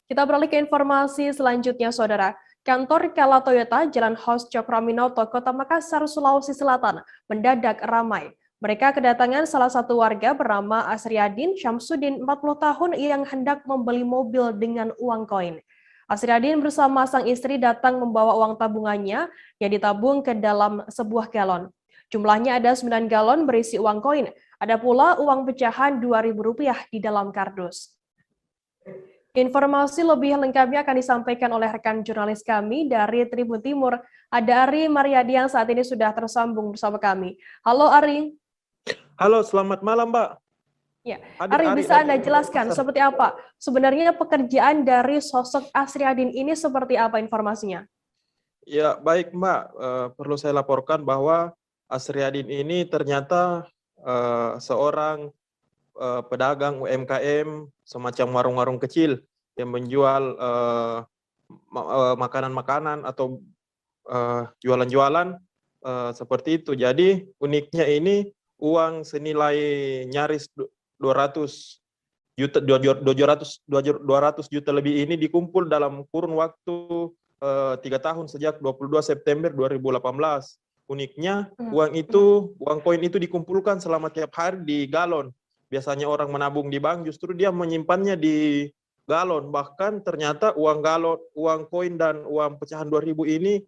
Kita beralih ke informasi selanjutnya, Saudara. Kantor Kala Toyota Jalan Hos Cokroaminoto, Kota Makassar, Sulawesi Selatan, mendadak ramai. Mereka kedatangan salah satu warga bernama Asriadin Syamsuddin, 40 tahun, yang hendak membeli mobil dengan uang koin. Asriadin bersama sang istri datang membawa uang tabungannya yang ditabung ke dalam sebuah galon. Jumlahnya ada 9 galon berisi uang koin. Ada pula uang pecahan Rp2.000 di dalam kardus. Informasi lebih lengkapnya akan disampaikan oleh rekan jurnalis kami dari Tribun Timur. Ada Ari Mariadi yang saat ini sudah tersambung bersama kami. Halo Ari. Halo, selamat malam, Mbak. Ya, Ari, bisa Anda jelaskan seperti apa sebenarnya pekerjaan dari sosok Asriadin ini, seperti apa informasinya? Ya, baik Mbak. Perlu saya laporkan bahwa Asriadin ini ternyata seorang pedagang UMKM, semacam warung-warung kecil yang menjual makanan-makanan atau jualan-jualan seperti itu. Jadi uniknya ini uang senilai nyaris 200 juta lebih ini dikumpul dalam kurun waktu 3 tahun sejak 22 September 2018. Uniknya uang koin itu dikumpulkan selama tiap hari di galon. Biasanya orang menabung di bank, justru dia menyimpannya di galon. Bahkan ternyata uang galon, uang koin dan uang pecahan 2.000 ini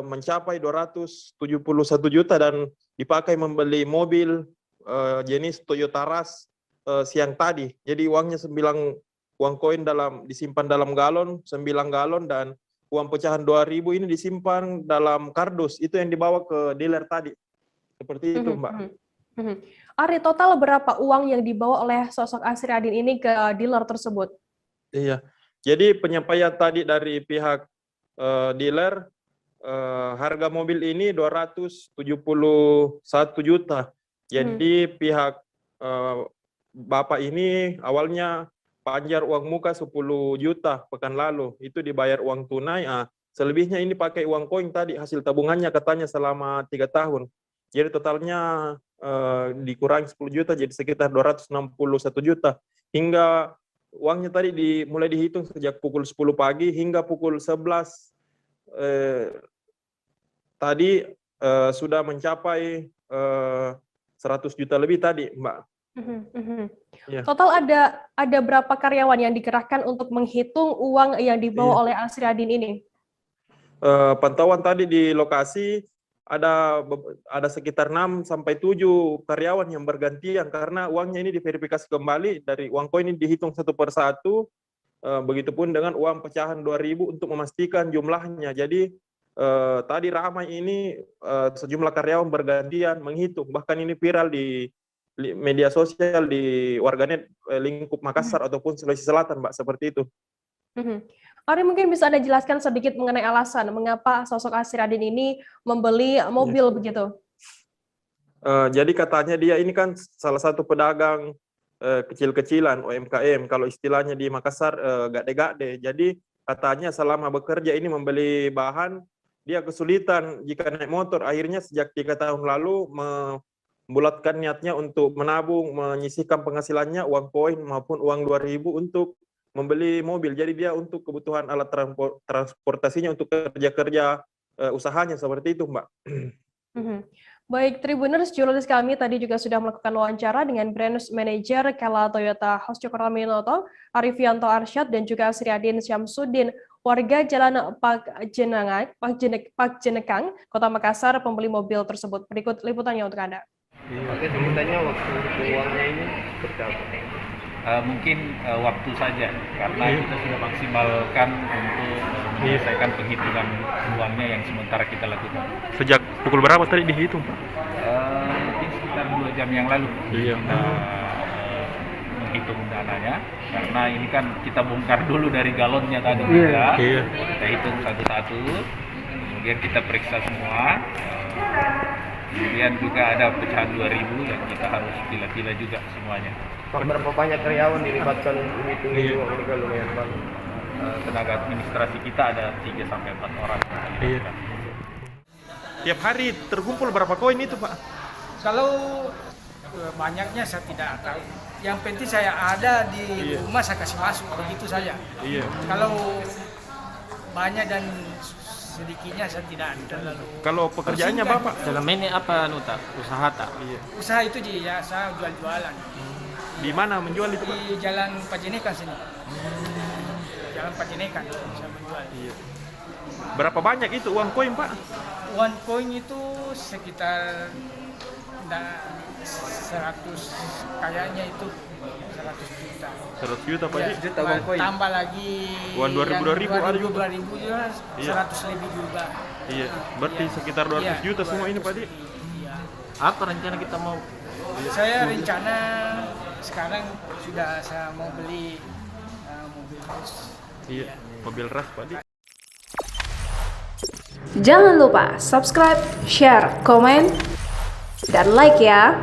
mencapai 271 juta dan dipakai membeli mobil jenis Toyota Rush siang tadi. Jadi uangnya 9 uang koin disimpan dalam galon, 9 galon, dan uang pecahan 2.000 ini disimpan dalam kardus. Itu yang dibawa ke dealer tadi. Seperti itu, Mbak. Ari, total berapa uang yang dibawa oleh sosok Asriadin ini ke dealer tersebut? Iya, jadi penyampaian tadi dari pihak dealer, harga mobil ini 271 juta. Jadi pihak Bapak ini awalnya panjar uang muka 10 juta pekan lalu, itu dibayar uang tunai. Selebihnya ini pakai uang koin tadi, hasil tabungannya katanya selama 3 tahun. Jadi totalnya dikurangi 10 juta jadi sekitar 261 juta. Hingga uangnya tadi mulai dihitung sejak pukul 10 pagi hingga pukul 11 tadi sudah mencapai 100 juta lebih tadi, Mbak. Ya. Total ada berapa karyawan yang dikerahkan untuk menghitung uang yang dibawa oleh Asriadin ini? Pantauan tadi di lokasi ada sekitar 6 sampai 7 karyawan yang bergantian karena uangnya ini diverifikasi kembali, dari uang koin ini dihitung satu per satu, begitupun dengan uang pecahan 2.000 untuk memastikan jumlahnya. Jadi tadi ramai ini sejumlah karyawan bergantian menghitung, bahkan ini viral di media sosial, di warganet lingkup Makassar ataupun Sulawesi Selatan, Mbak, seperti itu. Ari, mungkin bisa Anda jelaskan sedikit mengenai alasan mengapa sosok Asriadin ini membeli mobil begitu? Jadi katanya dia ini kan salah satu pedagang kecil-kecilan, UMKM, kalau istilahnya di Makassar gade-gade. Jadi katanya selama bekerja ini membeli bahan, dia kesulitan jika naik motor. Akhirnya sejak 3 tahun lalu membulatkan niatnya untuk menabung, menyisihkan penghasilannya, uang koin maupun uang 2.000 untuk membeli mobil. Jadi dia untuk kebutuhan alat transportasinya untuk kerja-kerja usahanya, seperti itu, Mbak. Baik, Tribuners, jurnalis kami tadi juga sudah melakukan wawancara dengan Brand Manager Kala Toyota Hos Cokroaminoto, Arifianto Arsyad, dan juga Asriadin Syamsuddin, warga Jalan Pak Jenekang, Kota Makassar, pembeli mobil tersebut. Berikut liputannya untuk Anda. Oke, sebutannya waktu uangnya ini berapa? Mungkin waktu saja, karena kita sudah maksimalkan untuk menyelesaikan penghitungan uangnya yang sementara kita lakukan. Sejak pukul berapa tadi dihitung, Pak? Mungkin sekitar 2 jam yang lalu kita menghitung dananya, karena ini kan kita bongkar dulu dari galonnya tadi juga. Kita hitung satu-satu, kemudian kita periksa semua. Kemudian juga ada pecahan 2.000 yang kita harus pilih-pilih juga semuanya. Pak, berapa banyak karyawan dilibatkan menghitung uang ini kalau lumayan banyak? Tenaga administrasi kita ada 3 sampai 4 orang. Tiap hari terkumpul berapa koin itu, Pak? Kalau banyaknya saya tidak tahu. Yang penting saya ada di rumah saya kasih masuk, begitu saja. Iya. Kalau banyak dan sedikitnya saya tidak terlalu. Kalau pekerjaannya Bapak? Dalam ini apa Nuta? Usaha tak? Iya. Usaha itu ya saya jual-jualan. Di mana menjual itu Pak? Di Jalan Pajenekan sini. Jalan Pajenekan saya menjual. Iya. Berapa banyak itu uang koin Pak? Uang koin itu sekitar 100, kayaknya itu 100 juta. 100 juta Pak. Ya, juta uang koin. tambah lagi Uang 2000 ada juga. 2000 juga, Iya. 100 lebih juga. Iya. Berarti Iya. sekitar 200 Iya, juta semua ini Pak. Iya. Apa rencana kita mau? Saya rencana sekarang sudah saya mau beli mobil bus. Iya. Mobil ras Pak. Jangan lupa subscribe, share, komen, dan like ya.